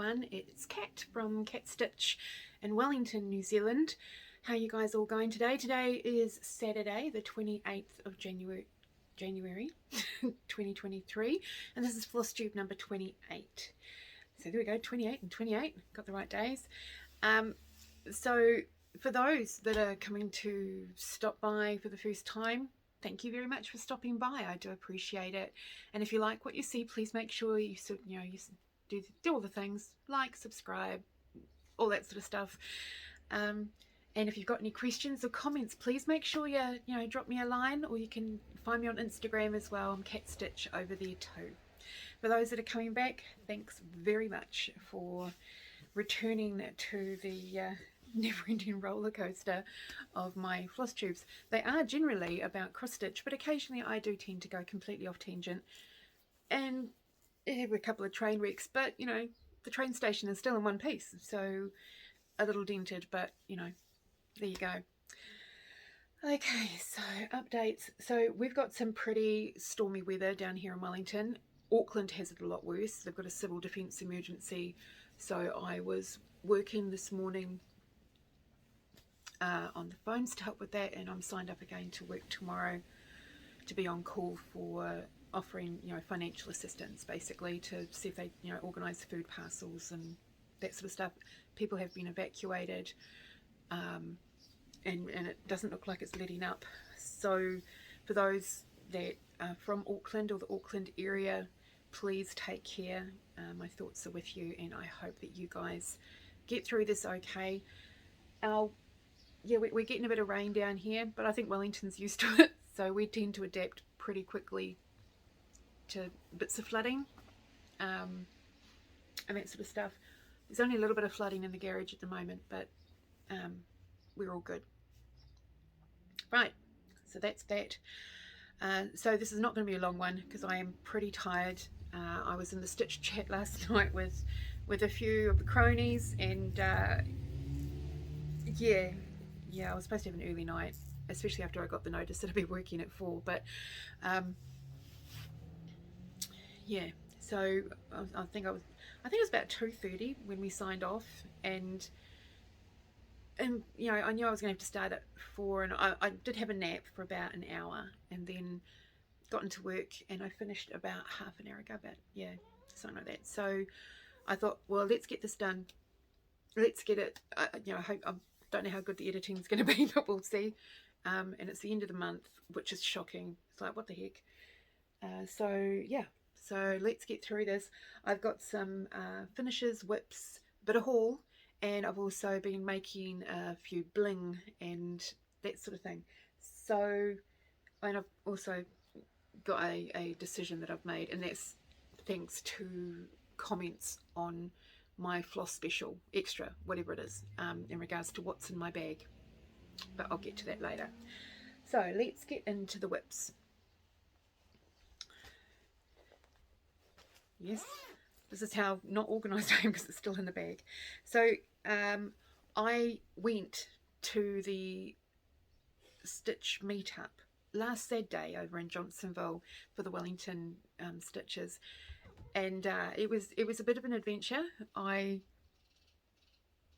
everyone, it's Kat from Cat Stitch in Wellington, New Zealand. How are you guys all going today? Today is Saturday, the 28th of January 2023, and this is Flosstube number 28. So there we go, 28 and 28, got the right days. So for those that are coming to stop by for the first time, thank you very much for stopping by. I do appreciate it. And if you like what you see, please make sure you do all the things, like, subscribe, all that sort of stuff. And if you've got any questions or comments, please make sure you drop me a line, or you can find me on Instagram as well. I'm Cat Stitch over there too. For those that are coming back, thanks very much for returning to the never-ending roller coaster of my floss tubes. They are generally about cross stitch, but occasionally I do tend to go completely off tangent and have a couple of train wrecks, but the train station is still in one piece, so a little dented, but there you go. Okay, so updates. So we've got some pretty stormy weather down here in Wellington. Auckland has it a lot worse. They've got a civil defence emergency, so I was working this morning on the phones to help with that, and I'm signed up again to work tomorrow to be on call for offering financial assistance, basically to see if they organise food parcels and that sort of stuff. People have been evacuated, and it doesn't look like it's letting up. So for those that are from Auckland or the Auckland area, please take care. My thoughts are with you, and I hope that you guys get through this okay. We're getting a bit of rain down here, but I think Wellington's used to it, so we tend to adapt pretty quickly to bits of flooding and that sort of stuff. There's only a little bit of flooding in the garage at the moment, but we're all good. Right, so that's that. So this is not going to be a long one because I am pretty tired. I was in the Stitch chat last night with a few of the cronies, and yeah, I was supposed to have an early night, especially after I got the notice that I'd be working at 4, but yeah, so I think it was about 2:30 when we signed off, and I knew I was going to have to start at 4, and I did have a nap for about an hour, and then got into work, and I finished about half an hour ago, something like that. So I thought, well, let's get this done. Let's get it. I don't know how good the editing is going to be, but we'll see. And it's the end of the month, which is shocking. It's like, what the heck? So let's get through this. I've got some finishes, whips, bit of haul, and I've also been making a few bling and that sort of thing. So, and I've also got a decision that I've made, and that's thanks to comments on my floss special extra, whatever it is, in regards to what's in my bag, but I'll get to that later. So let's get into the whips. Yes, this is how not organised I am, because it's still in the bag. So I went to the Stitch meetup last Saturday over in Johnsonville for the Wellington stitches, and it was a bit of an adventure. I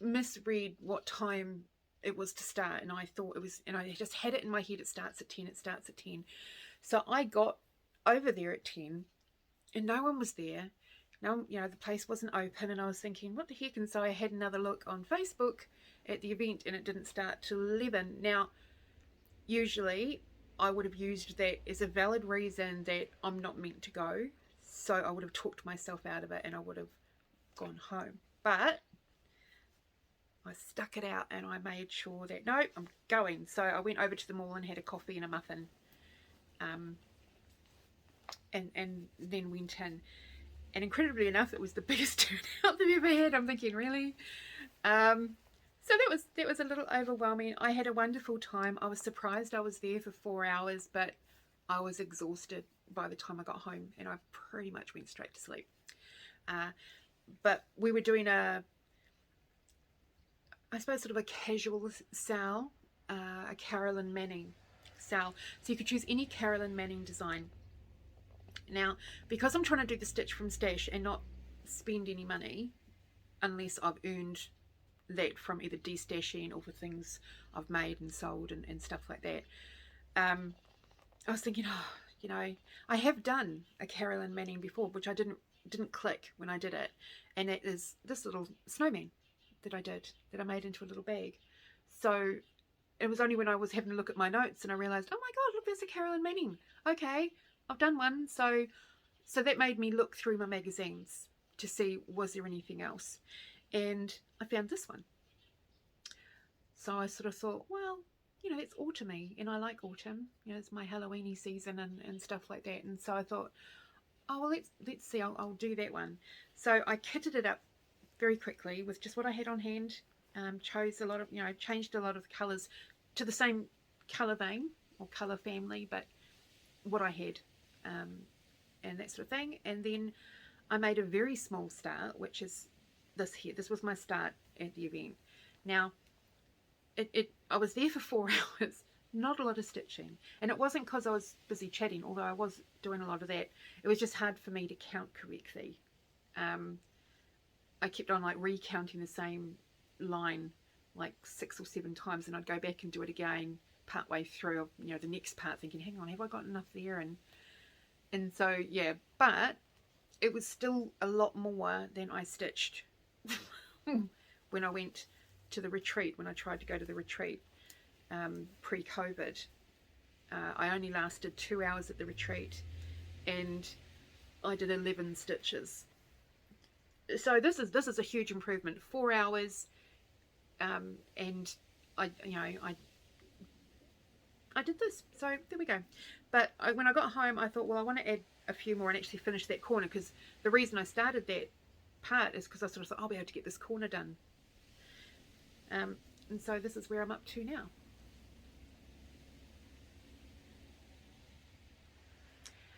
misread what time it was to start, and I thought it was, and I just had it in my head, it starts at 10. So I got over there at 10, and no one was there. No, the place wasn't open, and I was thinking, what the heck? And so I had another look on Facebook at the event, and it didn't start till 11. Now, usually I would have used that as a valid reason that I'm not meant to go, so I would have talked myself out of it, and I would have gone home. But I stuck it out, and I made sure that, no, I'm going. So I went over to the mall and had a coffee and a muffin, and then went in. And incredibly enough, it was the biggest turnout they've ever had. I'm thinking, really? So that was a little overwhelming. I had a wonderful time. I was surprised I was there for 4 hours, but I was exhausted by the time I got home, and I pretty much went straight to sleep. But we were doing I suppose sort of a casual sal, a Carolyn Manning sal. So you could choose any Carolyn Manning design. Now, because I'm trying to do the stitch from stash and not spend any money, unless I've earned that from either de-stashing or for things I've made and sold and stuff like that. I was thinking, oh, you know, I have done a Carolyn Manning before, which I didn't click when I did it, and it is this little snowman that I made into a little bag. So it was only when I was having a look at my notes and I realized, oh my god, look, there's a Carolyn Manning. Okay, I've done one. So that made me look through my magazines to see was there anything else, and I found this one. So I sort of thought, well, you know, it's autumny and I like autumn, you know, it's my Halloweeny season and stuff like that. And so I thought, oh well, let's see, I'll do that one. So I kitted it up very quickly with just what I had on hand. Chose a lot of, you know, changed a lot of the colours to the same colour vein or colour family, but what I had, and that sort of thing. And then I made a very small start, which is this here. This was my start at the event. Now, I was there for 4 hours, not a lot of stitching, and it wasn't because I was busy chatting, although I was doing a lot of that. It was just hard for me to count correctly. I kept on like recounting the same line like 6 or 7 times, and I'd go back and do it again part way through, you know, the next part, thinking, hang on, have I got enough there? And so yeah, but it was still a lot more than I stitched when I went to the retreat, when I tried to go to the retreat pre-COVID. I only lasted 2 hours at the retreat and I did 11 stitches. So this is a huge improvement. 4 hours, and I did this. So there we go. But when I got home, I thought, well, I want to add a few more and actually finish that corner, because the reason I started that part is because I sort of thought I'll be able to get this corner done. And so this is where I'm up to now.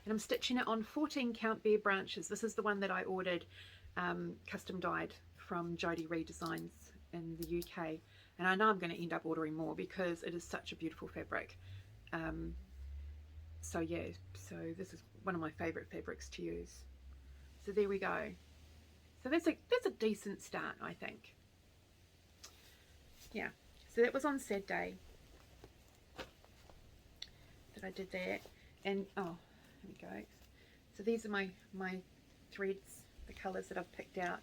And I'm stitching it on 14 count bare branches. This is the one that I ordered custom dyed from Jodie Redesigns in the UK, and I know I'm going to end up ordering more because it is such a beautiful fabric. So yeah, so this is one of my favorite fabrics to use. So there we go. So that's a decent start, I think. Yeah, so that was on Saturday that I did that. And oh, there we go. So these are my threads, the colours that I've picked out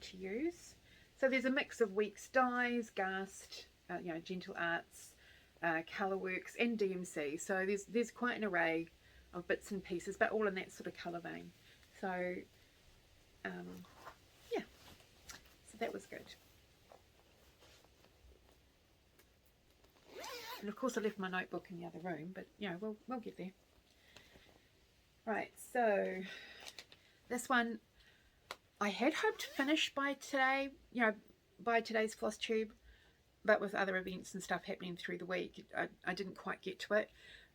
to use. So there's a mix of Weeks dyes, Gast, you know, Gentle Arts, Colourworks, and DMC. So there's quite an array of bits and pieces, but all in that sort of colour vein. So yeah, so that was good. And of course I left my notebook in the other room, but you know, we'll get there. Right, so this one I had hoped to finish by today, you know, by today's Flosstube, but with other events and stuff happening through the week, I didn't quite get to it.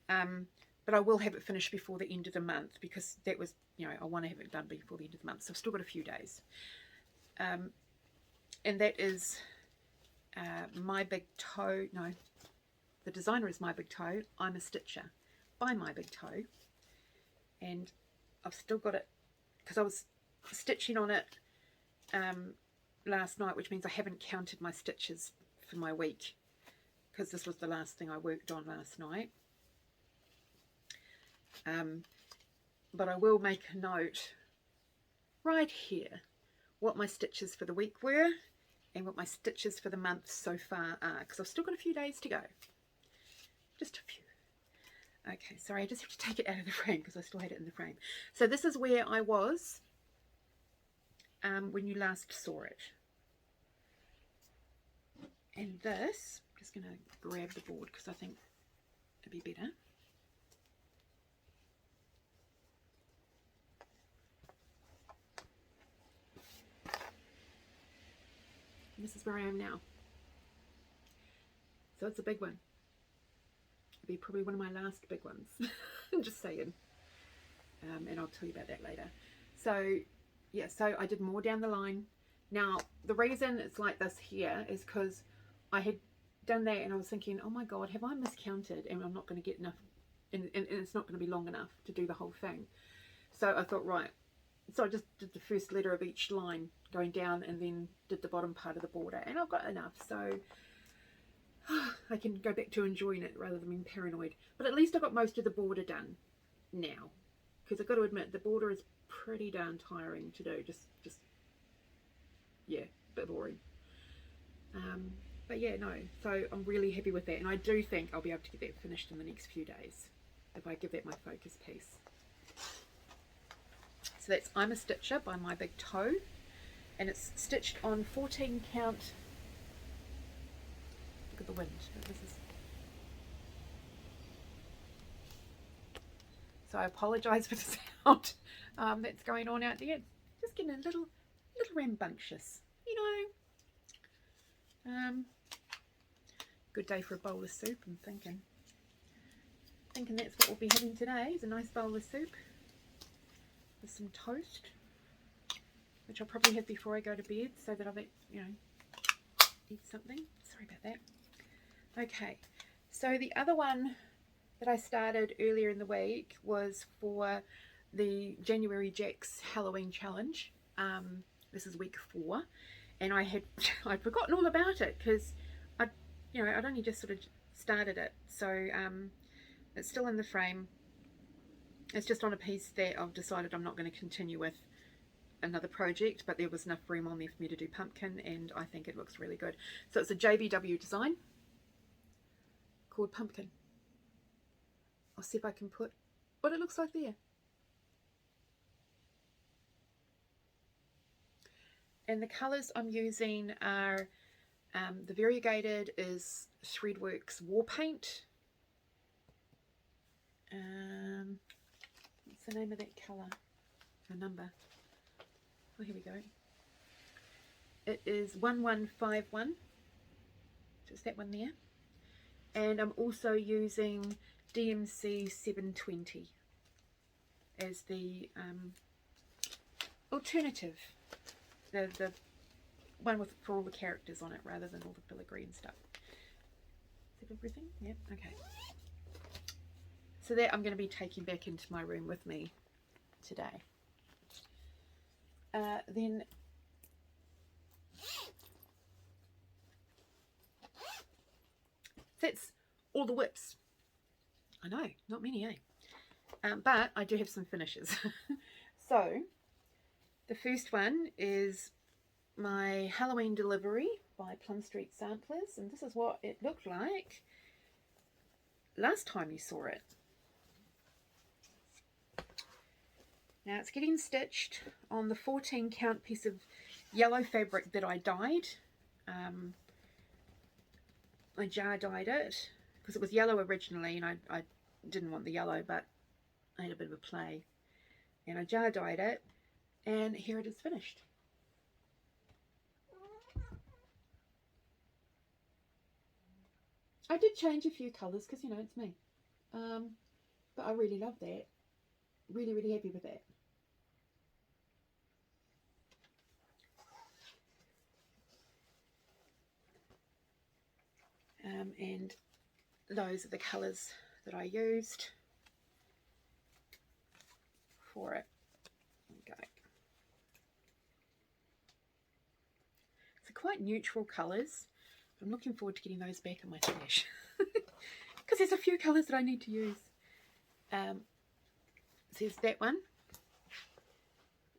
But I will have it finished before the end of the month, because that was, you know, I want to have it done before the end of the month. So I've still got a few days. And that is My Big Toe. No, the designer is My Big Toe. I'm a Stitcher by My Big Toe. And I've still got it because I was stitching on it last night, which means I haven't counted my stitches for my week, because this was the last thing I worked on last night. But I will make a note right here what my stitches for the week were and what my stitches for the month so far are, because I've still got a few days to go. Just a few. Okay, sorry, I just have to take it out of the frame because I still had it in the frame. So this is where I was when you last saw it. And this, I'm just going to grab the board because I think it'd be better. And this is where I am now. So it's a big one. It'll be probably one of my last big ones. I'm just saying. And I'll tell you about that later. So yeah, so I did more down the line. Now the reason it's like this here is because I had done that and I was thinking, oh my god, have I miscounted and I'm not going to get enough, and it's not going to be long enough to do the whole thing. So I thought, right, so I just did the first letter of each line going down and then did the bottom part of the border, and I've got enough, so I can go back to enjoying it rather than being paranoid. But at least I got most of the border done now, because I've got to admit the border is pretty darn tiring to do. Just yeah, a bit boring. But yeah, no, so I'm really happy with that, and I do think I'll be able to get that finished in the next few days if I give that my focus piece. So that's I'm a Stitcher by My Big Toe, and it's stitched on 14 count. Look at the wind. This is... So I apologise for the sound that's going on out there. Just getting a little rambunctious, you know. Good day for a bowl of soup, I'm thinking. That's what we'll be having today, is a nice bowl of soup with some toast, which I'll probably have before I go to bed so that I'll, you know, eat something. Sorry about that. Okay, so the other one that I started earlier in the week was for the January Jack's Halloween challenge. This is week 4, and I'd forgotten all about it because I'd only just sort of started it, so it's still in the frame. It's just on a piece that I've decided I'm not going to continue with another project, but there was enough room on there for me to do pumpkin, and I think it looks really good. So it's a JBW design called Pumpkin. I'll see if I can put what it looks like there. And the colours I'm using are the variegated is Threadworks War Paint. What's the name of that colour? A number. Oh, here we go. It is 1151. Just that one there. And I'm also using DMC 720 as the alternative. The one with for all the characters on it rather than all the filigree and stuff. Is that everything? Yep, okay. So that I'm going to be taking back into my room with me today. Then that's all the whips. I know, not many, eh? But I do have some finishes. So the first one is my Halloween delivery by Plum Street Samplers, and this is what it looked like last time you saw it. Now it's getting stitched on the 14 count piece of yellow fabric that I dyed. I jar dyed it because it was yellow originally, and I didn't want the yellow, but I had a bit of a play, and I jar dyed it, and here it is finished. I did change a few colours because, you know, it's me, but I really love that. Really happy with that. And those are the colours that I used for it. Okay. So quite neutral colours. I'm looking forward to getting those back in my stash because there's a few colours that I need to use. So there's that one.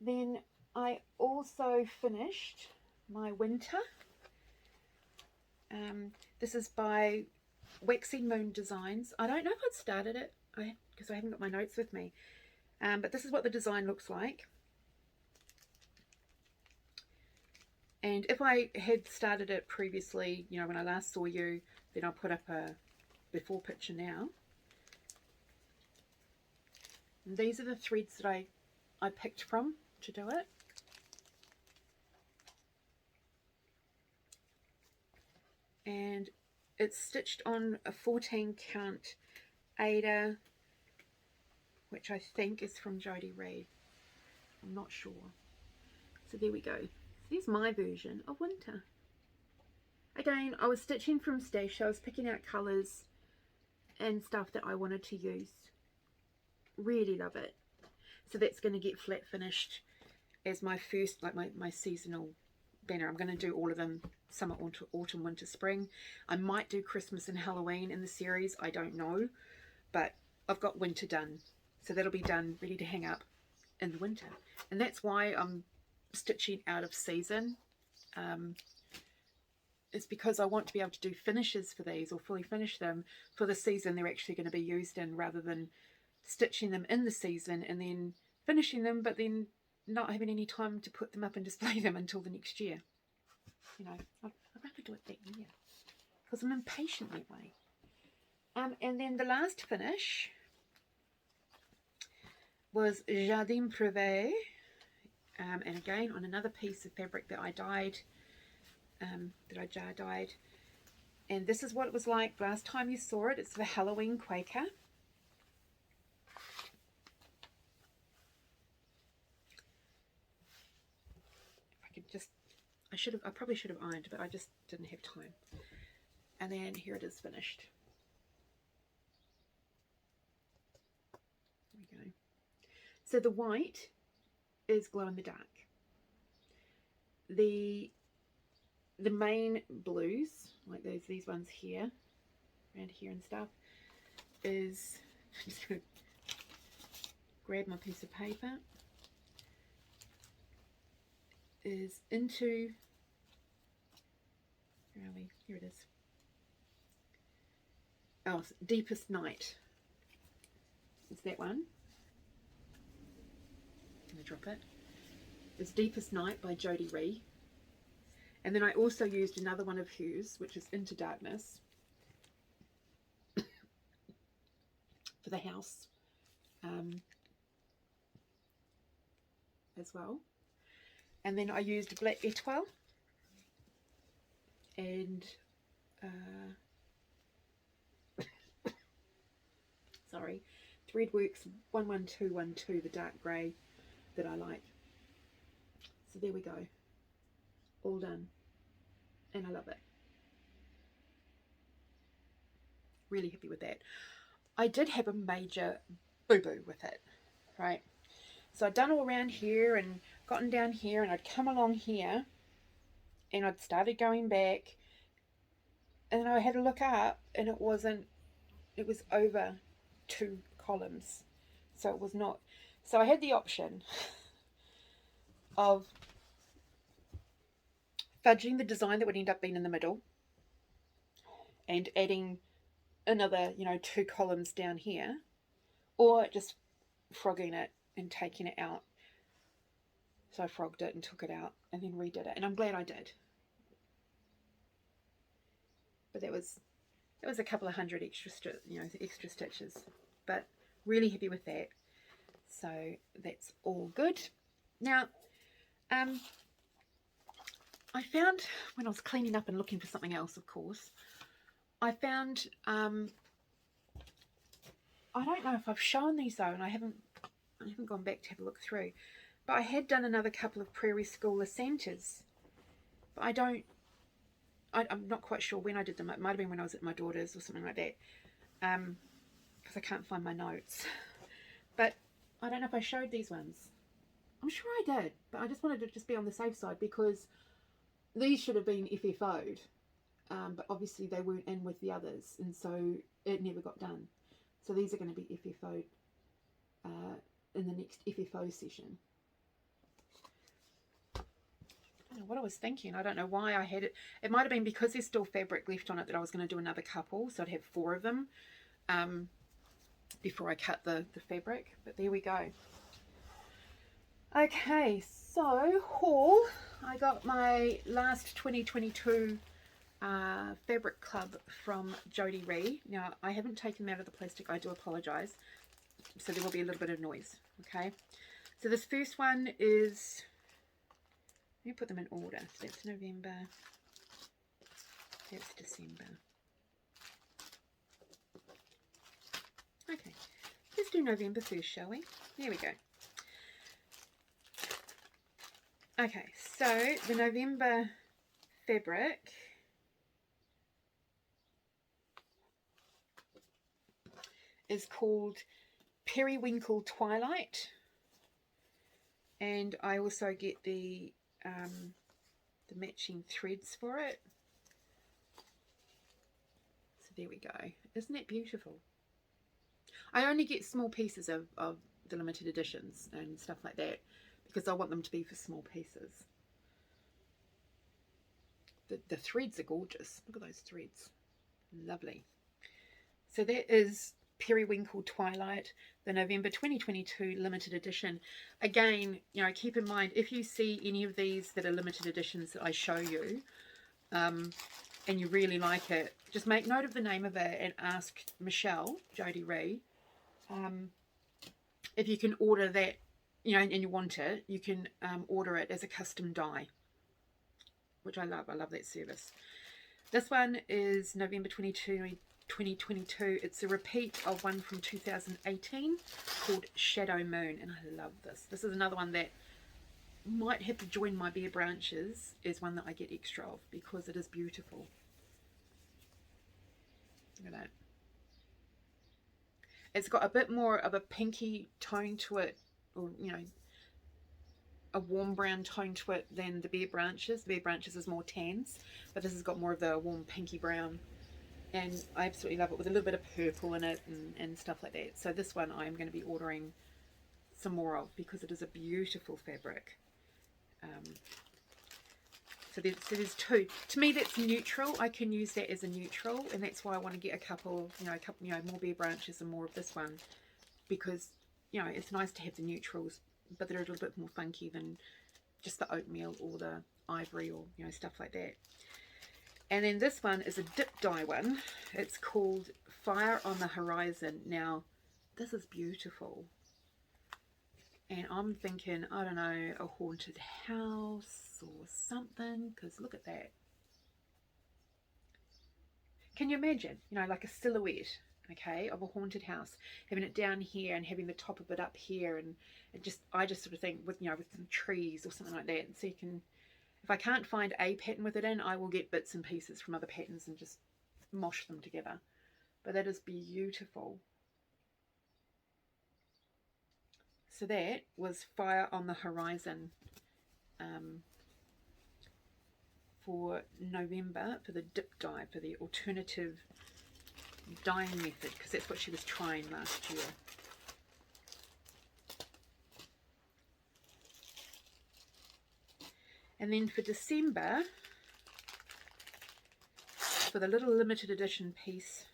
Then I also finished my winter. This is by Waxing Moon Designs. I don't know if I'd started it because I haven't got my notes with me, but this is what the design looks like. And if I had started it previously, you know, when I last saw you, then I'll put up a before picture now. And these are the threads that I picked from to do it. And it's stitched on a 14 count Ada, which I think is from Jody Reed. I'm not sure. So there we go. There's my version of winter. Again, I was stitching from stash. I was picking out colours and stuff that I wanted to use. Really love it. So that's going to get flat finished as my first, like my seasonal banner. I'm going to do all of them, summer, autumn, winter, spring. I might do Christmas and Halloween in the series, I don't know, but I've got winter done, so that'll be done, ready to hang up in the winter. And that's why I'm stitching out of season. It's because I want to be able to do finishes for these, or fully finish them for the season they're actually going to be used in, rather than stitching them in the season and then finishing them, but then not having any time to put them up and display them until the next year. You know, I'd rather do it that year because I'm impatient that way. And then the last finish was Jardin Prive, and again on another piece of fabric that I dyed, that I jar dyed. And this is what it was like last time you saw it. It's the Halloween Quaker. I probably should have ironed, but I just didn't have time. And then here it is finished. There we go. So the white is glow in the dark. The main blues, like these ones here, around here and stuff, is, I'm just going to grab my piece of paper, is into, where are we? Here it is. Oh, Deepest Night. It's that one. I'm going to drop it. It's Deepest Night by Jardin. And then I also used another one of hers, which is Into Darkness, for the house as well. And then I used Black Etoile and sorry, Threadworks 11212, the dark grey that I like. So there we go, all done, and I love it. Really happy with that. I did have a major boo-boo with it, right? So I'd done all around here and gotten down here, and I'd come along here and I'd started going back, and I had to look up, and it was over 2 columns, so it was not. So I had the option of fudging the design that would end up being in the middle and adding another, 2 columns down here, or just frogging it and taking it out. So I frogged it and took it out and then redid it, and I'm glad I did. But that was a couple of hundred extra stitches, but really happy with that. So that's all good. Now, I found when I was cleaning up and looking for something else, of course, I found, I don't know if I've shown these though, and I haven't gone back to have a look through, but I had done another couple of Prairie Schooler Santas, but I'm not quite sure when I did them. It might have been when I was at my daughter's or something like that, because I can't find my notes. But I don't know if I showed these ones. I'm sure I did, but I just wanted to just be on the safe side, because these should have been FFO'd, but obviously they weren't in with the others, and so it never got done. So these are going to be FFO'd in the next FFO session. I don't know what I was thinking. I don't know why I had it. It might have been because there's still fabric left on it that I was going to do another couple, so I'd have 4 of them before I cut the fabric. But there we go. Okay, so haul. I got my last 2022 fabric club from Jardin. Now, I haven't taken them out of the plastic. I do apologise. So there will be a little bit of noise. Okay. So this first one is, let me put them in order. So that's November. That's December. Okay. Let's do November first, shall we? There we go. Okay, so the November fabric is called Periwinkle Twilight, And I also get the matching threads for it. So there we go. Isn't that beautiful? I only get small pieces of the limited editions and stuff like that because I want them to be for small pieces. The threads are gorgeous. Look at those threads. Lovely. So that is Periwinkle Twilight, the November 2022 limited edition. Again, you know, keep in mind, if you see any of these that are limited editions that I show you, and you really like it, just make note of the name of it and ask Michelle, Jodie Ree, if you can order that, you know, and you want it, you can order it as a custom die, which I love. I love that service. This one is November 2022. It's a repeat of one from 2018 called Shadow Moon, and I love this. This is another one that might have to join my bare branches as one that I get extra of because it is beautiful. Look at that. It's got a bit more of a pinky tone to it, or, you know, a warm brown tone to it than the bare branches. The bare branches is more tans, but this has got more of the warm pinky brown. And I absolutely love it with a little bit of purple in it and stuff like that. So this one I'm going to be ordering some more of because it is a beautiful fabric. So there's two. To me, that's neutral. I can use that as a neutral, and that's why I want to get a couple, more bare branches and more of this one, because, you know, it's nice to have the neutrals, but they're a little bit more funky than just the oatmeal or the ivory or, you know, stuff like that. And then this one is a dip dye one. It's called Fire on the Horizon. Now, this is beautiful. And I'm thinking, I don't know, a haunted house or something, because look at that. Can you imagine, you know, like a silhouette, okay, of a haunted house, having it down here and having the top of it up here, and it just, I just sort of think with, you know, with some trees or something like that. And so you can, if I can't find a pattern with it in, I will get bits and pieces from other patterns and just mosh them together. But that is beautiful. So that was Fire on the Horizon for November, for the dip dye, for the alternative dyeing method, because that's what she was trying last year. And then for December, for the little limited edition piece,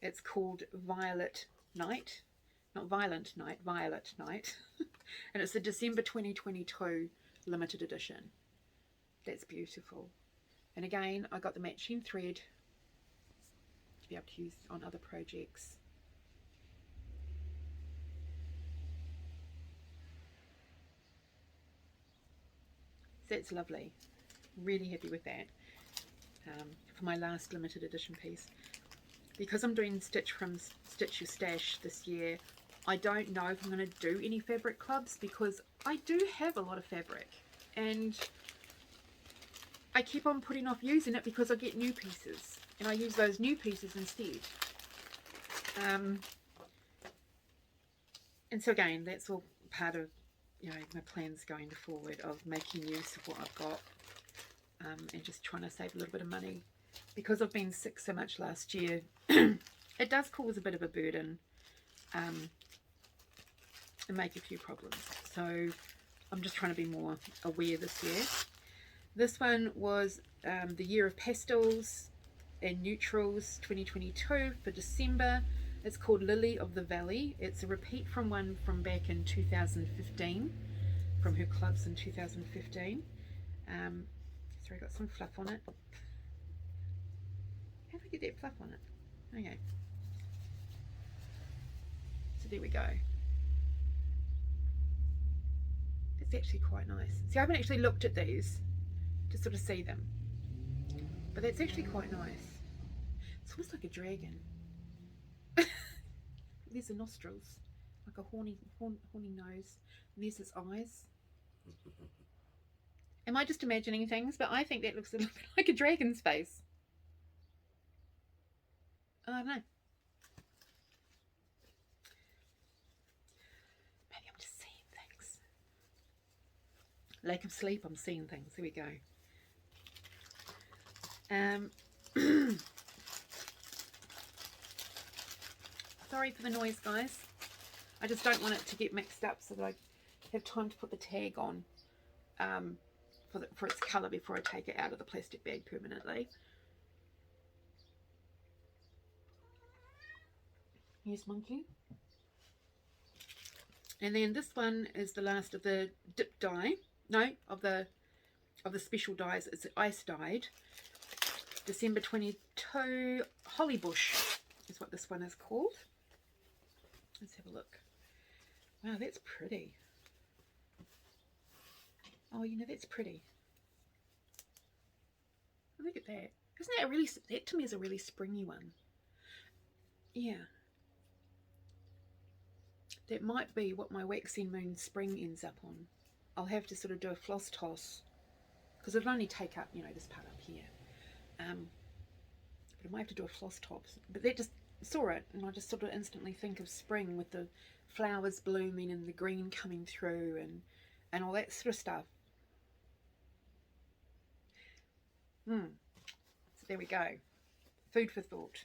it's called Violet Night. Not Violent Night, Violet Night. And it's the December 2022 limited edition. That's beautiful. And again, I got the matching thread to be able to use on other projects. So that's lovely. Really happy with that. For my last limited edition piece. Because I'm doing Stitch from Stitch Your Stash this year, I don't know if I'm going to do any fabric clubs because I do have a lot of fabric. And I keep on putting off using it because I get new pieces. And I use those new pieces instead. And so again, that's all part of, you know, my plans going forward of making use of what I've got. And just trying to save a little bit of money. Because I've been sick so much last year, it does cause a bit of a burden and make a few problems. So I'm just trying to be more aware this year. This one was the Year of Pastels and Neutrals 2022 for December. It's called Lily of the Valley. It's a repeat from one from back in 2015, from her clubs in 2015. Sorry, I got some fluff on it. How do I get that fluff on it? Okay. So there we go. It's actually quite nice. See, I haven't actually looked at these to sort of see them. But that's actually quite nice. It's almost like a dragon. There's the nostrils. Like a horny nose. And there's his eyes. Am I just imagining things? But I think that looks a little bit like a dragon's face. I don't know. Maybe I'm just seeing things. Lack of sleep, I'm seeing things. There we go. Sorry for the noise, guys. I just don't want it to get mixed up so that I have time to put the tag on for its colour before I take it out of the plastic bag permanently. Yes, monkey. And then this one is the last of the dip dye. No, of the special dyes. It's ice dyed. December 22 Holly Bush is what this one is called. Let's have a look. Wow, that's pretty. Oh, you know, that's pretty. Look at that. Isn't that a really, that to me is a really springy one. Yeah. That might be what my Waxing Moon Spring ends up on. I'll have to sort of do a floss toss because it'll only take up, you know, this part up here. But I might have to do a floss toss. But that just saw it and I just sort of instantly think of spring with the flowers blooming and the green coming through and all that sort of stuff. So there we go. Food for thought.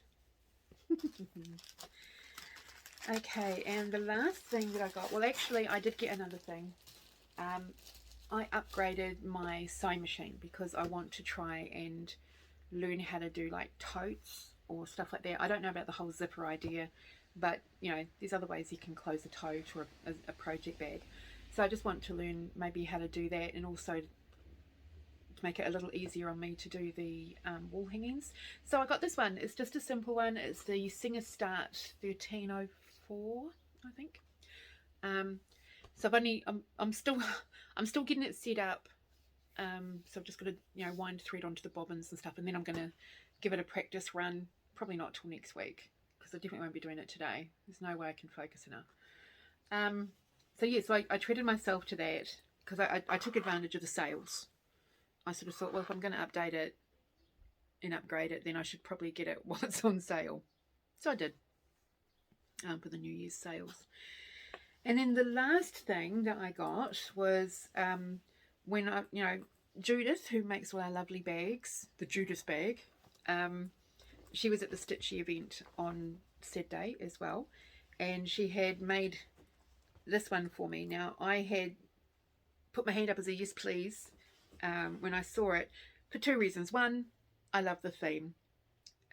Okay, and the last thing that I got, well actually I did get another thing. I upgraded my sewing machine because I want to try and learn how to do like totes or stuff like that. I don't know about the whole zipper idea, but you know, there's other ways you can close a tote or a project bag. So I just want to learn maybe how to do that, and also to make it a little easier on me to do the wall hangings. So I got this one. It's just a simple one. It's the Singer Start 1304, I think. So I've only I'm still getting it set up. So I've just got to, you know, wind thread onto the bobbins and stuff, and then I'm going to give it a practice run. Probably not till next week because I definitely won't be doing it today. There's no way I can focus enough. So yeah, so I treated myself to that because I took advantage of the sales. I sort of thought, well, if I'm going to update it and upgrade it, then I should probably get it while it's on sale. So I did for the New Year's sales. And then the last thing that I got was when I, you know, Judith, who makes all our lovely bags, the Judith bag, she was at the Stitchy event on Saturday as well, and she had made this one for me. Now I had put my hand up as a yes please when I saw it for two reasons. One, I love the theme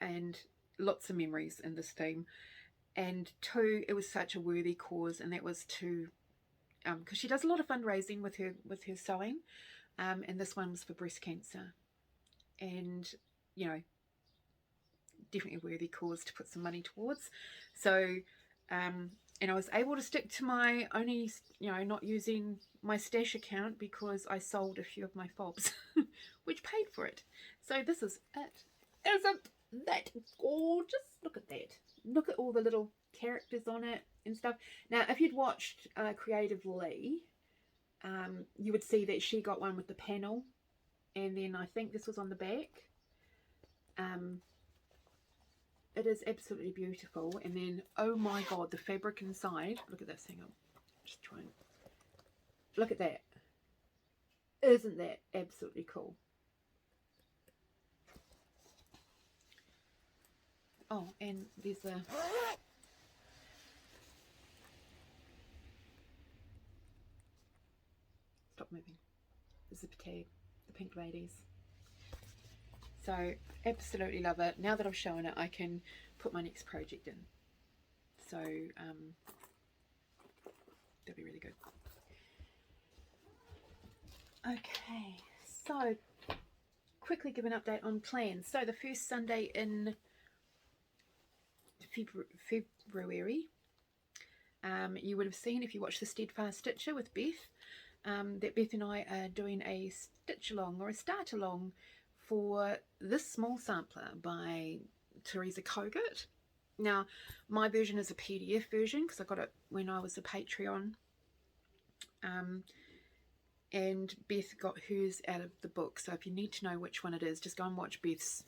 and lots of memories in this theme, and two, it was such a worthy cause, and that was to because she does a lot of fundraising with her sewing, and this one was for breast cancer, and you know, definitely a worthy cause to put some money towards. So and I was able to stick to my only, you know, not using my stash account because I sold a few of my fobs, which paid for it. So this is it. Isn't that gorgeous? Look at that. Look at all the little characters on it and stuff. Now, if you'd watched Creative Lee, you would see that she got one with the panel, and then I think this was on the back. It is absolutely beautiful. And then, oh my god, the fabric inside. Look at this. Hang on. Just try and look at that. Isn't that absolutely cool? Oh, and there's a stop moving. The zip tag, the pink ladies. So absolutely love it. Now that I've shown it, I can put my next project in. So that'll be really good. Okay, so quickly give an update on plans. So the first Sunday in February, you would have seen, if you watched the Steadfast Stitcher with Beth, that Beth and I are doing a stitch along or a start along for This Small Sampler by Teresa Kogut. Now, my version is a PDF version because I got it when I was a Patreon. And Beth got hers out of the book. So if you need to know which one it is, just go and watch Beth's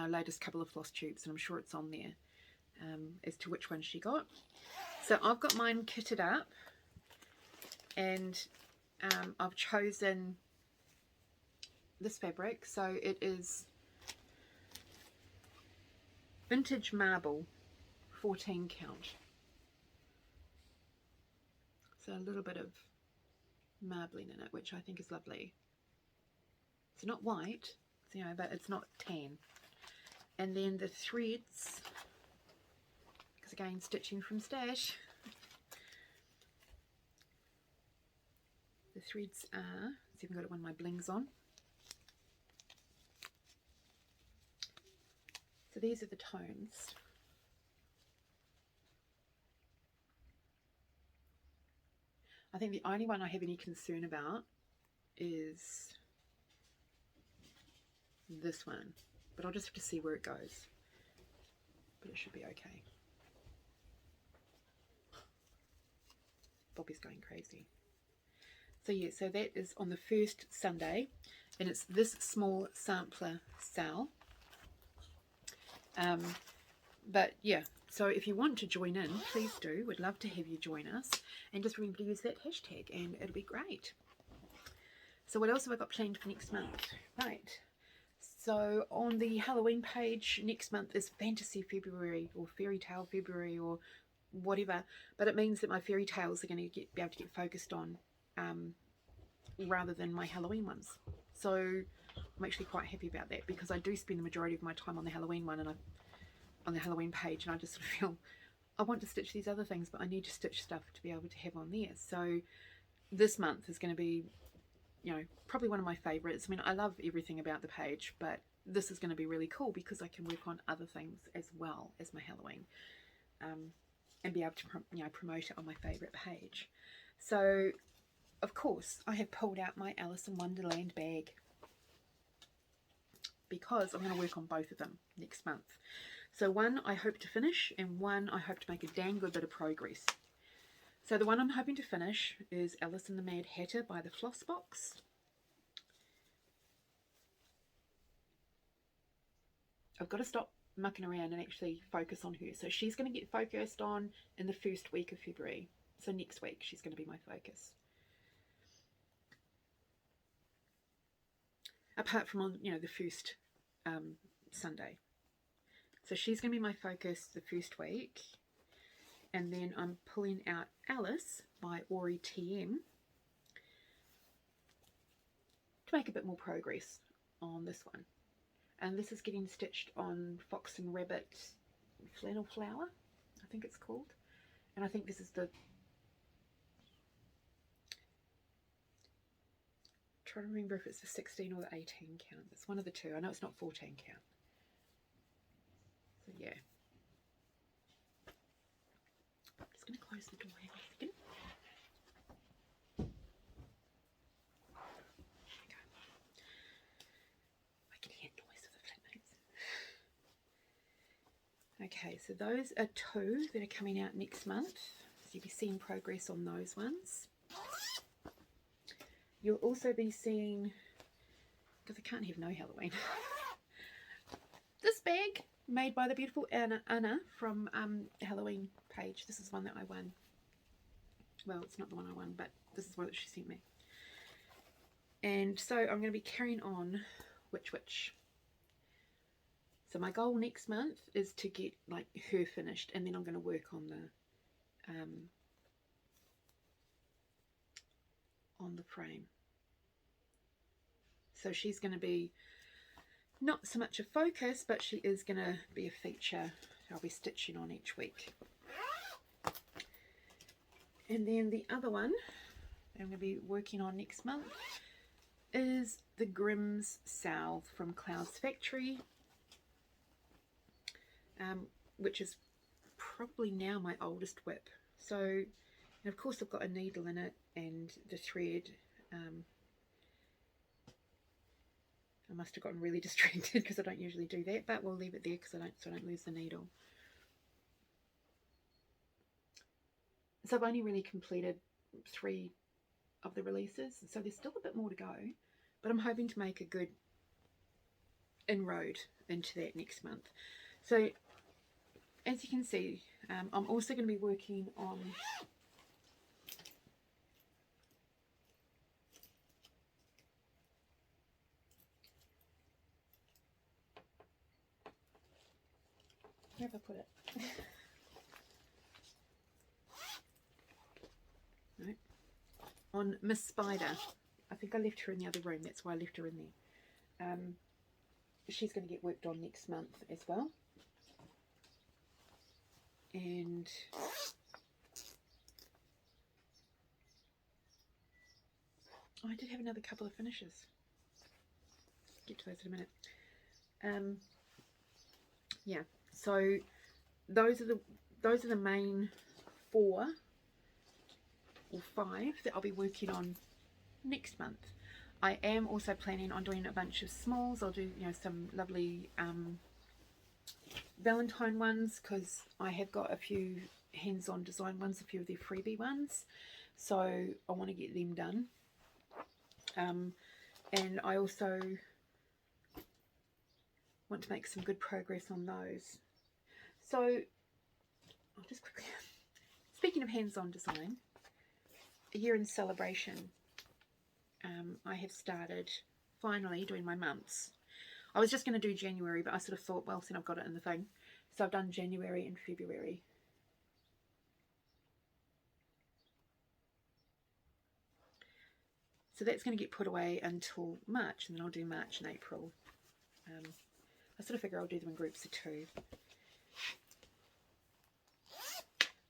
latest couple of floss tubes, and I'm sure it's on there as to which one she got. So I've got mine kitted up, and I've chosen this fabric. So it is Vintage Marble, 14 count. So a little bit of marbling in it, which I think is lovely. It's not white, you know, but it's not tan. And then the threads, because again, stitching from stash. The threads are, let's see if I've got one of my blings on. So these are the tones. I think the only one I have any concern about is this one, but I'll just have to see where it goes. But it should be okay. Bobby's going crazy. So yeah, so that is on the first Sunday, and it's This Small Sampler Sal. But yeah, so if you want to join in, please do. We'd love to have you join us, and just remember to use that hashtag and it'll be great. So what else have I got planned for next month? Right, so on the Halloween page next month is Fantasy February or Fairy Tale February or whatever, but it means that my fairy tales are going to be able to get focused on rather than my Halloween ones. So I'm actually quite happy about that, because I do spend the majority of my time on the Halloween one and on the Halloween page, and I just sort of feel I want to stitch these other things, but I need to stitch stuff to be able to have on there. So this month is going to be, you know, probably one of my favorites. I mean, I love everything about the page, but this is going to be really cool because I can work on other things as well as my Halloween, and be able to, you know, promote it on my favorite page. So of course I have pulled out my Alice in Wonderland bag, because I'm going to work on both of them next month. So one I hope to finish, and one I hope to make a dang good bit of progress. So the one I'm hoping to finish is Alice and the Mad Hatter by the Floss Box. I've got to stop mucking around and actually focus on her. So she's going to get focused on in the first week of February. So next week she's going to be my focus. Apart from on, you know, the first Sunday. So she's going to be my focus the first week. And then I'm pulling out Alice by Ori TM to make a bit more progress on this one. And this is getting stitched on Fox and Rabbit Flannel Flower, I think it's called. And I think this is the, trying to remember if it's the 16 or the 18 count. It's one of the two. I know it's not 14 count. So yeah. I'm just going to close the door here a second. There we go. I can hear noise of the flatmates. Okay, so those are two that are coming out next month. So you'll be seeing progress on those ones. You'll also be seeing, because I can't have no Halloween, this bag made by the beautiful Anna from the Halloween page. This is one that I won. Well, it's not the one I won, but this is one that she sent me. And so I'm going to be carrying on Witch Witch. So my goal next month is to get like her finished, and then I'm going to work on the frame. So she's going to be not so much a focus, but she is going to be a feature I'll be stitching on each week. And then the other one I'm going to be working on next month is the Grimm's Salve from Cloud's Factory, which is probably now my oldest whip. So, and of course I've got a needle in it and the thread. I must have gotten really distracted because I don't usually do that, but we'll leave it there because so I don't lose the needle. So I've only really completed 3 of the releases, so there's still a bit more to go, but I'm hoping to make a good inroad into that next month. So as you can see, I'm also going to be working on Where have I put it? No. On Miss Spider. I think I left her in the other room. That's why I left her in there. She's going to get worked on next month as well. And oh, I did have another couple of finishes. Get to those in a minute. Yeah, so those are the main 4 or 5 that I'll be working on next month. I am also planning on doing a bunch of smalls. I'll do, you know, some lovely Valentine ones, because I have got a few hands-on design ones, a few of their freebie ones, so I want to get them done. And I also want to make some good progress on those. So I'll just quickly, speaking of hands-on design, a year in celebration, I have started finally doing my months. I was just going to do January, but I sort of thought, well, since I've got it in the thing, so I've done January and February. So that's going to get put away until March, and then I'll do March and April. I sort of figure I'll do them in groups of 2.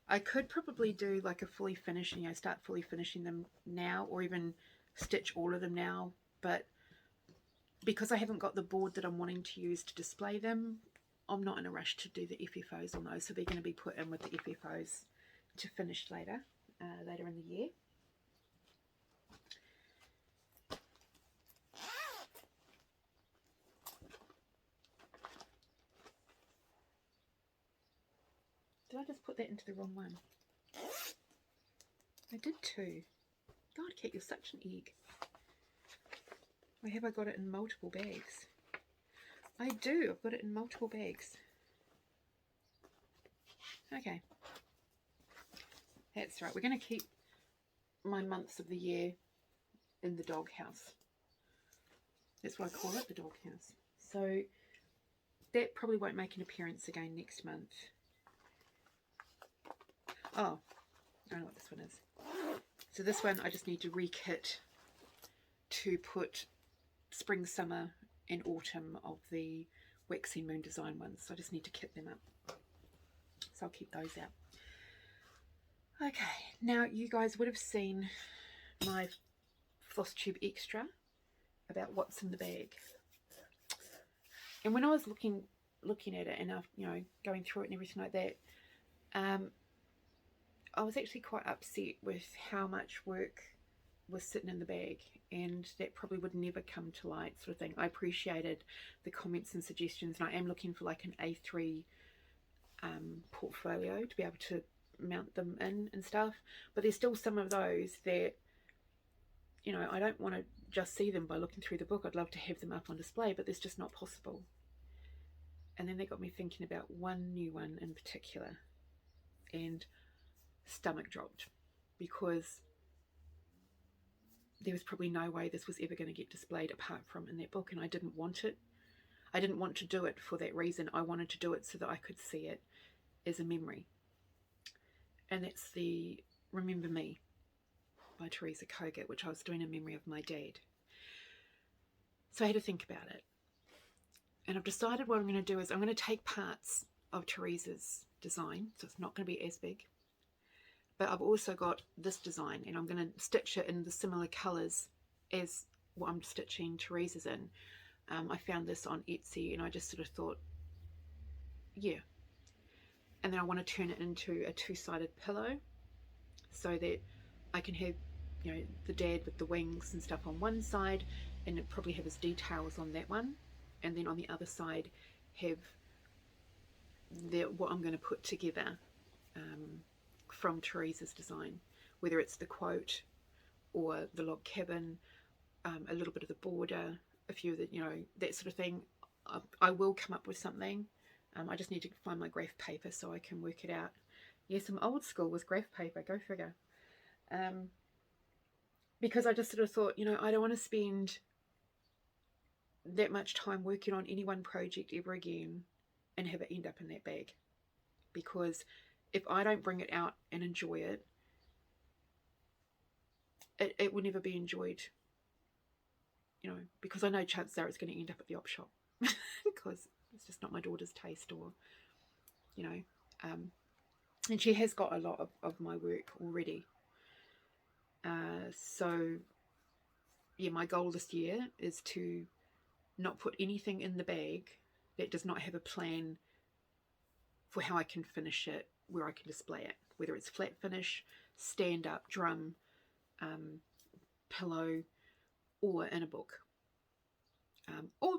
I could probably do like a fully finishing, you know, start fully finishing them now, or even stitch all of them now, but because I haven't got the board that I'm wanting to use to display them, I'm not in a rush to do the FFOs on those, so they're going to be put in with the FFOs to finish later in the year. Did I just put that into the wrong one? I did too. God, Kate, you're such an egg. Or have I got it in multiple bags? I do. I've got it in multiple bags. Okay. That's right. We're going to keep my months of the year in the doghouse. That's what I call it, the doghouse. So that probably won't make an appearance again next month. Oh, I don't know what this one is. So this one I just need to re-kit to put spring, summer and autumn of the Waxing Moon design ones. So I just need to kit them up. So I'll keep those out. Okay, now you guys would have seen my Flosstube extra about what's in the bag. And when I was looking at it and you know, going through it and everything like that, I was actually quite upset with how much work was sitting in the bag, and that probably would never come to light, sort of thing. I appreciated the comments and suggestions, and I am looking for like an A3 portfolio to be able to mount them in and stuff, but there's still some of those that, you know, I don't want to just see them by looking through the book. I'd love to have them up on display, but it's just not possible. And then they got me thinking about one new one in particular, and stomach dropped, because there was probably no way this was ever going to get displayed apart from in that book, and I didn't want it. I didn't want to do it for that reason. I wanted to do it so that I could see it as a memory. And that's the Remember Me by Teresa Kogut, which I was doing in memory of my dad. So I had to think about it. And I've decided what I'm going to do is I'm going to take parts of Teresa's design, so it's not going to be as big. But I've also got this design, and I'm going to stitch it in the similar colours as what I'm stitching Teresa's in. I found this on Etsy, and I just sort of thought, yeah. And then I want to turn it into a two-sided pillow, so that I can have, you know, the dad with the wings and stuff on one side, and it probably have his details on that one, and then on the other side have what I'm going to put together from Teresa's design, whether it's the quote or the log cabin, a little bit of the border, a few of the, you know, that sort of thing. I will come up with something. I just need to find my graph paper so I can work it out. Yes, I'm old school with graph paper, go figure. Because I just sort of thought, you know, I don't want to spend that much time working on any one project ever again and have it end up in that bag. Because if I don't bring it out and enjoy it, it will never be enjoyed, you know, because I know chances are it's going to end up at the op shop because it's just not my daughter's taste, or, you know, and she has got a lot of my work already. So, yeah, my goal this year is to not put anything in the bag that does not have a plan for how I can finish it, where I can display it, whether it's flat finish, stand up, drum, pillow, or in a book, or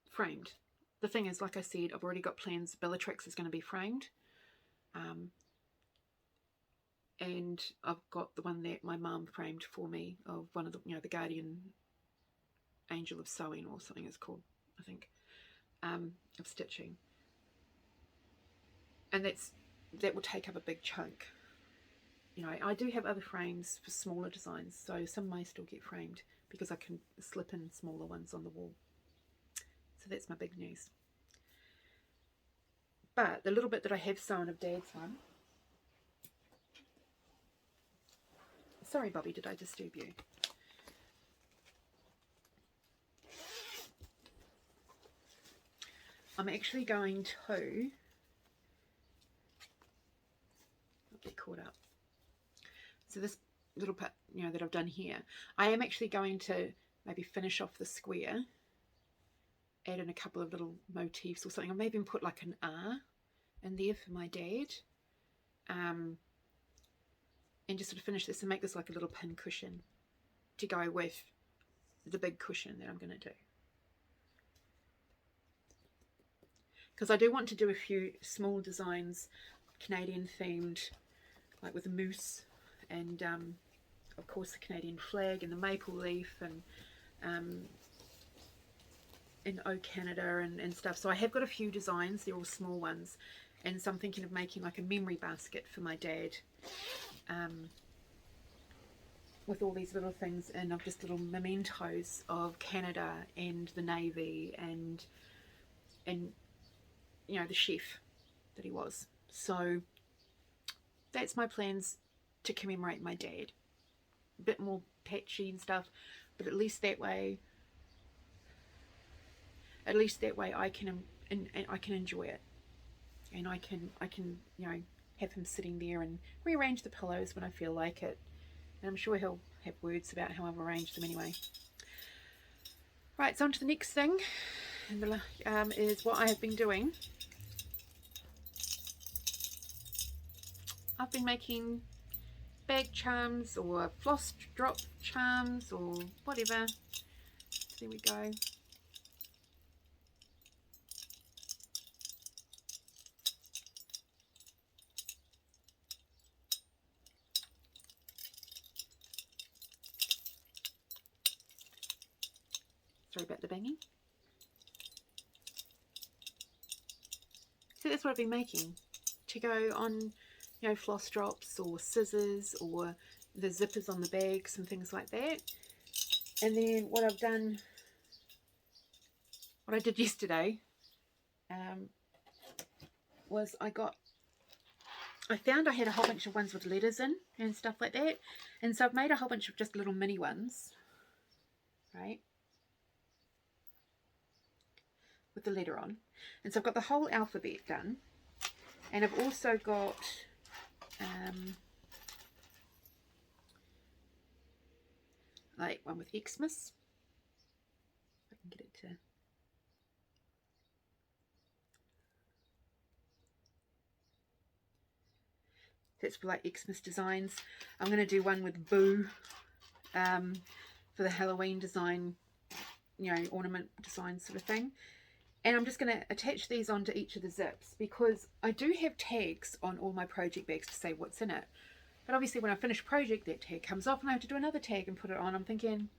framed. The thing is, like I said, I've already got plans. Bellatrix is going to be framed, and I've got the one that my mum framed for me of one of the, you know, the Guardian Angel of Sewing or something it's called, I think, of stitching, and that will take up a big chunk. You know, I do have other frames for smaller designs, so some may still get framed because I can slip in smaller ones on the wall. So that's my big news. But the little bit that I have sewn of Dad's one. Sorry, Bobby, did I disturb you? I'm actually going to not get caught up. So this little part, you know, that I've done here, I am actually going to maybe finish off the square, add in a couple of little motifs or something. I'll maybe even put like an R in there for my dad, and just sort of finish this and make this like a little pin cushion to go with the big cushion that I'm going to do. Because I do want to do a few small designs, Canadian themed, like with a moose, and of course the Canadian flag and the maple leaf, and in O Canada and stuff. So I have got a few designs, they're all small ones, and so I'm thinking of making like a memory basket for my dad, with all these little things, and of just little mementos of Canada and the Navy and you know, the chef that he was. So that's my plans to commemorate my dad. A bit more patchy and stuff, but at least that way I can enjoy it, and I can you know, have him sitting there and rearrange the pillows when I feel like it, and I'm sure he'll have words about how I've arranged them anyway. Right, so on to the next thing, and is what I have been doing. I've been making bag charms or floss drop charms or whatever. There we go. Sorry about the banging. So that's what I've been making to go on, you know, floss drops or scissors or the zippers on the bags and things like that. And then what I've done, what I did yesterday, was I found I had a whole bunch of ones with letters in and stuff like that, and so I've made a whole bunch of just little mini ones, right, with the letter on. And so I've got the whole alphabet done, and I've also got like one with Xmas. If I can get it to, that's for like Xmas designs. I'm going to do one with Boo for the Halloween design, you know, ornament design sort of thing. And I'm just going to attach these onto each of the zips, because I do have tags on all my project bags to say what's in it. But obviously when I finish a project, that tag comes off and I have to do another tag and put it on. I'm thinking,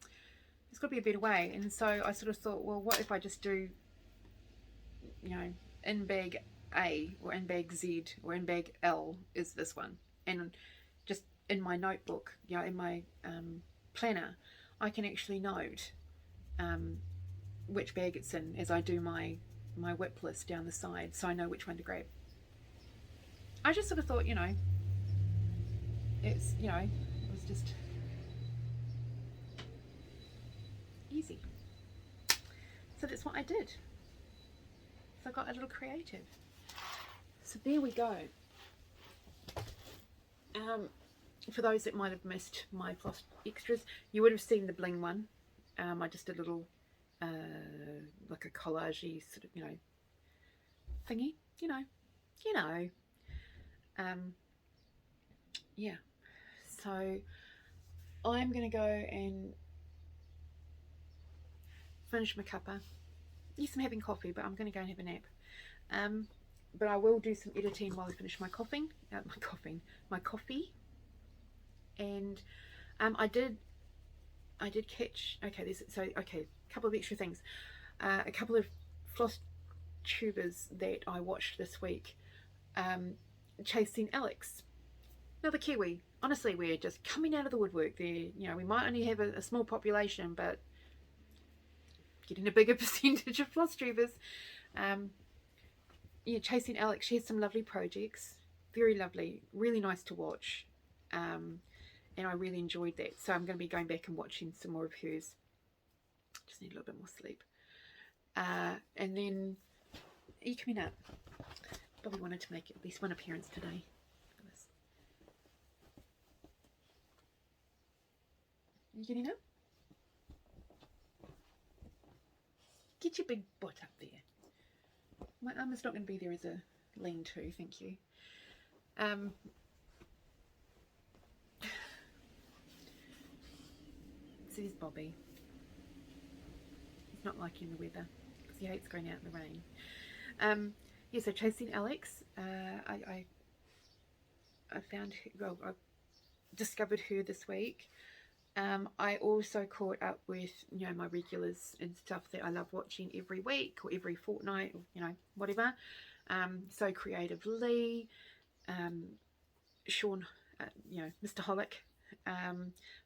there's got to be a better way. And so I sort of thought, well, what if I just do, you know, in bag A or in bag Z or in bag L is this one. And just in my notebook, you know, in my planner, I can actually note which bag it's in as I do my my whip list down the side so I know which one to grab. I just sort of thought, you know, it's, you know, it was just easy. So that's what I did. So I got a little creative. So there we go. For those that might have missed my floss extras, you would have seen the bling one. I just did a little like a collage-y sort of, you know, thingy, you know. Yeah, so I'm gonna go and finish my cuppa. Yes, I'm having coffee, but I'm gonna go and have a nap. But I will do some editing while I finish my coffee. And I did catch, okay, a couple of extra things. A couple of floss tubers that I watched this week, chasing Alyx, another Kiwi. Honestly, we're just coming out of the woodwork there. You know, we might only have a small population, but getting a bigger percentage of floss tubers. Yeah, chasing Alyx. She has some lovely projects, very lovely, really nice to watch, and I really enjoyed that. So I'm going to be going back and watching some more of hers. Just need a little bit more sleep. And then, are you coming up? Probably wanted to make at least one appearance today. Are you getting up? Get your big butt up there. My arm is not going to be there as a lean-to, thank you. So there's Bobby. He's not liking the weather because he hates going out in the rain. Yeah, so chasing Alyx. I found her, well, I discovered her this week. I also caught up with, you know, my regulars and stuff that I love watching every week or every fortnight, or, you know, whatever. So Creative Lee, Sean, you know, Mr. Hollick,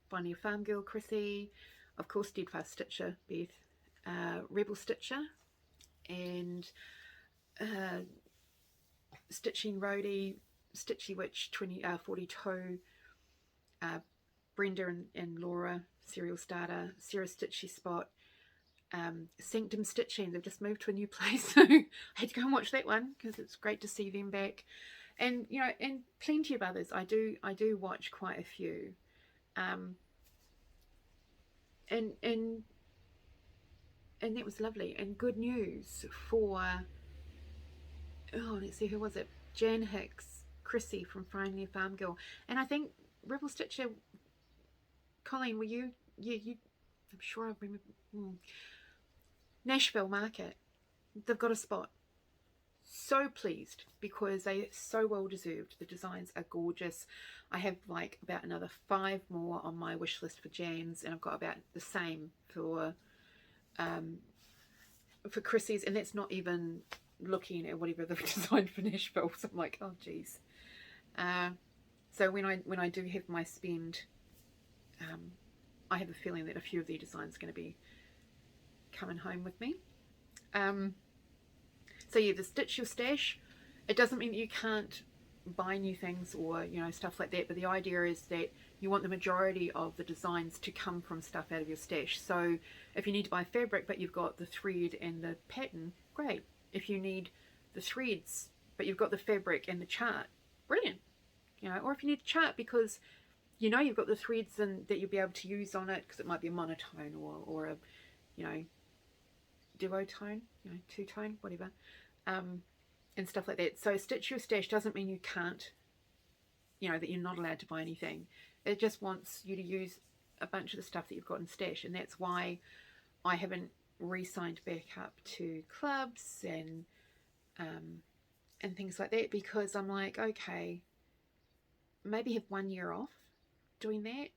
Finding a Farmgirl, Chrissy, of course Steadfast Stitcher, Beth, Rebel Stitcher, and Stitching Roadie, Stitchy Witch 42, Brenda and Laura, Serial Starter, Sarah Stitchy Spot, Sanctum Stitching. They've just moved to a new place, so I had to go and watch that one because it's great to see them back. And you know, and plenty of others. I do watch quite a few, and that was lovely. And good news for, oh, let's see, who was it? Jan Hicks, Chrissy from Finally a Farmgirl, and I think Rebel Stitcher. Colleen, were you? I'm sure I remember. Nashville Market. They've got a spot. So pleased because they are so well deserved. The designs are gorgeous. I have like about another 5 more on my wish list for Jan's, and I've got about the same for Chrissy's, and that's not even looking at whatever they've designed for Nashville. So I'm like, oh geez. So when I do have my spend, I have a feeling that a few of their designs are going to be coming home with me. So yeah, the Stitch Your Stash, it doesn't mean that you can't buy new things or, you know, stuff like that, but the idea is that you want the majority of the designs to come from stuff out of your stash. So if you need to buy fabric but you've got the thread and the pattern, great. If you need the threads but you've got the fabric and the chart, brilliant. You know, or if you need a chart because you know you've got the threads and that you'll be able to use on it because it might be a monotone or a, you know, duotone, you know, two-tone, whatever, and stuff like that. So Stitch Your Stash doesn't mean you can't, you know, that you're not allowed to buy anything. It just wants you to use a bunch of the stuff that you've got in stash, and that's why I haven't re-signed back up to clubs and things like that, because I'm like, okay, maybe have 1 year off doing that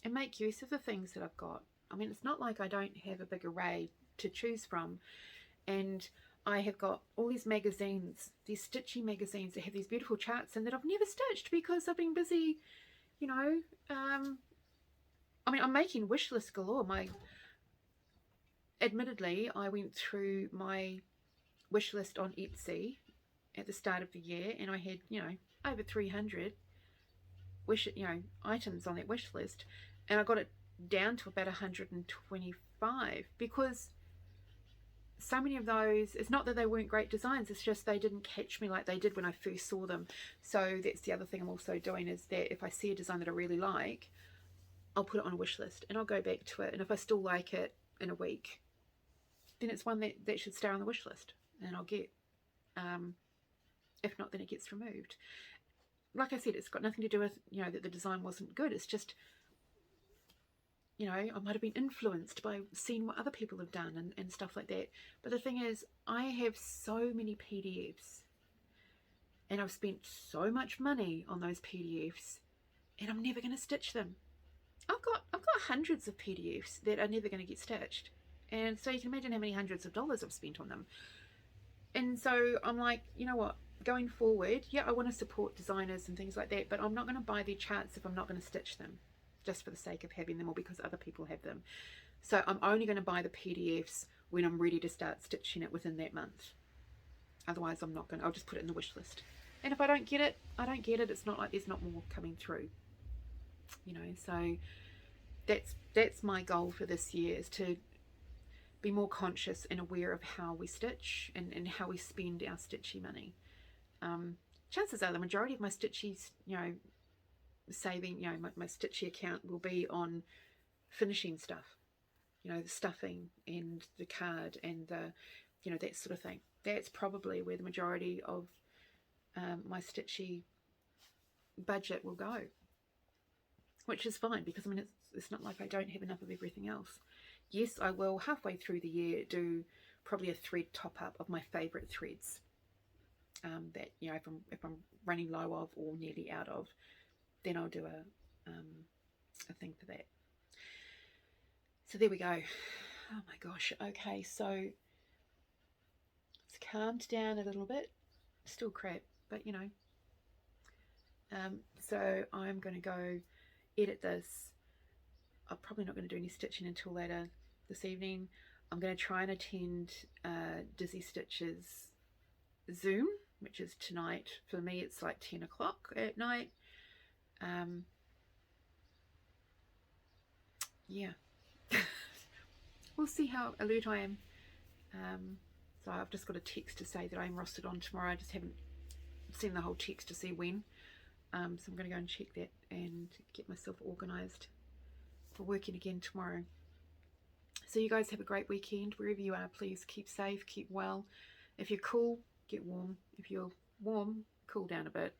and make use of the things that I've got. I mean, it's not like I don't have a big array to choose from, and I have got all these magazines, these stitchy magazines that have these beautiful charts in that I've never stitched because I've been busy, you know. I mean, I'm making wish list galore. Admittedly, I went through my wish list on Etsy at the start of the year, and I had, you know, over 300 items on that wish list, and I got it down to about 125 because so many of those, it's not that they weren't great designs, it's just they didn't catch me like they did when I first saw them. So that's the other thing I'm also doing, is that if I see a design that I really like, I'll put it on a wish list and I'll go back to it, and if I still like it in a week, then it's one that should stay on the wish list and I'll get. If not, then it gets removed. Like I said, it's got nothing to do with, you know, that the design wasn't good. It's just, you know, I might have been influenced by seeing what other people have done and stuff like that. But the thing is, I have so many PDFs and I've spent so much money on those PDFs and I'm never going to stitch them. I've got hundreds of PDFs that are never going to get stitched. And so you can imagine how many hundreds of dollars I've spent on them. And so I'm like, you know what? Going forward, yeah, I want to support designers and things like that, but I'm not going to buy their charts if I'm not going to stitch them, just for the sake of having them or because other people have them. So I'm only going to buy the PDFs when I'm ready to start stitching it within that month. Otherwise, I'm not going to. I'll just put it in the wish list. And if I don't get it, I don't get it. It's not like there's not more coming through. You know, so that's my goal for this year, is to be more conscious and aware of how we stitch and how we spend our stitchy money. Chances are the majority of my stitchies, you know, saving, you know, my stitchy account will be on finishing stuff, you know, the stuffing and the card and the, you know, that sort of thing. That's probably where the majority of my stitchy budget will go, which is fine, because I mean, it's not like I don't have enough of everything else. Yes, I will halfway through the year do probably a thread top up of my favorite threads that, you know, if I'm running low of or nearly out of, then I'll do a thing for that. So there we go. Oh my gosh. Okay, so it's calmed down a little bit. Still crap, but you know. So I'm going to go edit this. I'm probably not going to do any stitching until later this evening. I'm going to try and attend Dizzy Stitch's Zoom, which is tonight. For me, it's like 10 o'clock at night. Yeah. We'll see how alert I am. So I've just got a text to say that I'm rostered on tomorrow. I just haven't seen the whole text to see when. So I'm going to go and check that and get myself organised for working again tomorrow. So you guys have a great weekend. Wherever you are, please keep safe, keep well. If you're cool, get warm. If you're warm, cool down a bit.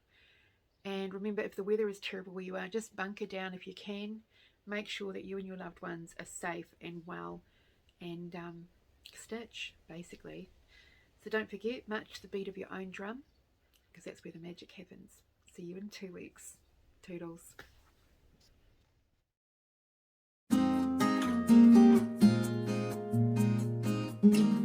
And remember, if the weather is terrible where you are, just bunker down if you can. Make sure that you and your loved ones are safe and well, and stitch, basically. So don't forget, march to the beat of your own drum, because that's where the magic happens. See you in 2 weeks. Toodles. Thank you.